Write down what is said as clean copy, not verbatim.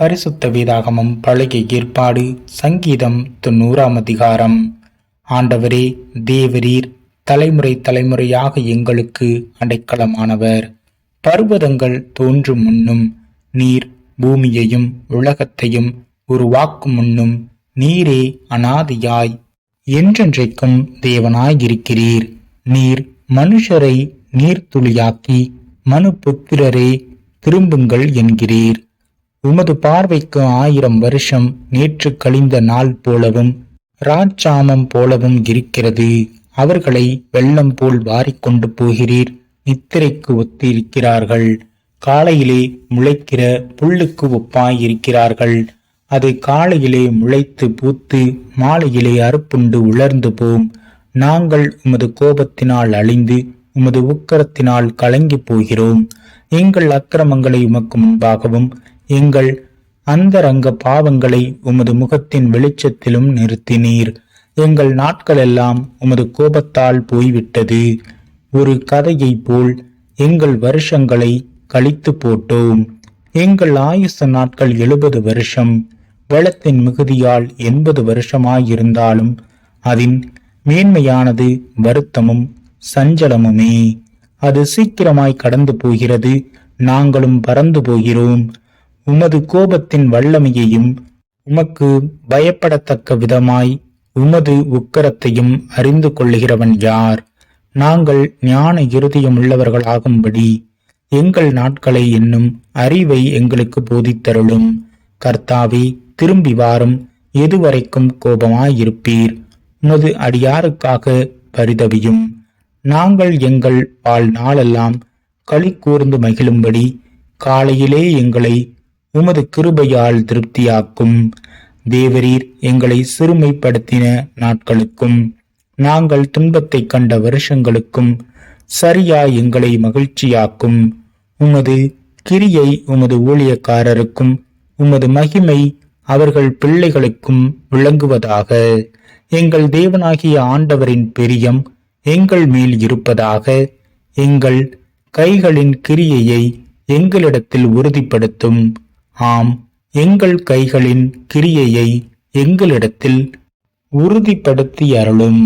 பரிசுத்த வேதாகமம் பழைய ஏற்பாடு சங்கீதம் 90ஆம் அதிகாரம். ஆண்டவரே, தேவரீர் தலைமுறை தலைமுறையாக எங்களுக்கு அடைக்கலமானவர். பர்வதங்கள் தோன்றும் முன்னும் நீர் பூமியையும் உலகத்தையும் உருவாக்கும் முன்னும் நீரே அனாதியாய் என்றென்றைக்கும் தேவனாயிருக்கிறீர். நீர் மனுஷரை நீர்த்துளியாக்கி மனு புத்திரரே திரும்புங்கள் என்கிறீர். உமது பார்வைக்கு 1000 வருஷம் நேற்று கழிந்த நாள் போலவும் ராஜாமம் போலவும் இருக்கிறது. அவர்களை வெள்ளம் போல் வாரிக்கொண்டு போகிறீர். நித்திரைக்கு ஒத்திருக்கிறார்கள். காலையிலே முளைக்கிற புல்லுக்கு ஒப்பாயிருக்கிறார்கள். அது காலையிலே முளைத்து பூத்து மாலையிலே அறுப்புண்டு உலர்ந்து போம். நாங்கள் உமது கோபத்தினால் அழிந்து உமது உக்கரத்தினால் கலங்கி போகிறோம். எங்கள் அக்கிரமங்களை உமக்கு முன்பாகவும் எங்கள் அந்தரங்க பாவங்களை உமது முகத்தின் வெளிச்சத்திலும் நிறுத்தினீர். எங்கள் நாட்களெல்லாம் உமது கோபத்தால் போய்விட்டது. ஒரு கதையை போல் எங்கள் வருஷங்களை கழித்து போட்டோம். எங்கள் ஆயுச நாட்கள் 70 வருஷம். வெள்ளத்தின் மிகுதியால் 80 வருஷமாயிருந்தாலும் அதன் மேன்மையானது வருத்தமும் சஞ்சலமுமே. அது சீக்கிரமாய் கடந்து போகிறது. நாங்களும் பறந்து போகிறோம். உமது கோபத்தின் வல்லமையையும் உமக்கு பயப்படத்தக்க விதமாய் உமது உக்கரத்தையும் அறிந்து கொள்ளுகிறவன் யார்? நாங்கள் ஞான இருதயம் உள்ளவர்களாகும்படி எங்கள் நாட்களை என்னும் அறிவை எங்களுக்கு போதித்தருளும். கர்த்தாவே, திரும்பி வாரும். எதுவரைக்கும் கோபமாயிருப்பீர்? உமது அடியாருக்காக பரிதவியும். நாங்கள் எங்கள் வாழ்நாளெல்லாம் களி கூர்ந்து மகிழும்படி காலையிலே எங்களை உமது கிருபையால் திருப்தியாக்கும். தேவரீர் எங்களை சிறுமைப்படுத்தின நாட்களுக்கும் நாங்கள் துன்பத்தை கண்ட வருஷங்களுக்கும் சரியா எங்களை மகிழ்ச்சியாக்கும். உமது கிரியை உமது ஊழியக்காரருக்கும் உமது மகிமை அவர்கள் பிள்ளைகளுக்கும் விளங்குவதாக. எங்கள் தேவனாகிய ஆண்டவரின் பிரியம் எங்கள் மேல் இருப்பதாக. எங்கள் கைகளின் கிரியையை எங்களிடத்தில் உறுதிப்படுத்தும். ஆம், எங்கள் கைகளின் கிரியையை எங்களிடத்தில் உறுதிப்படுத்தி அருளும்.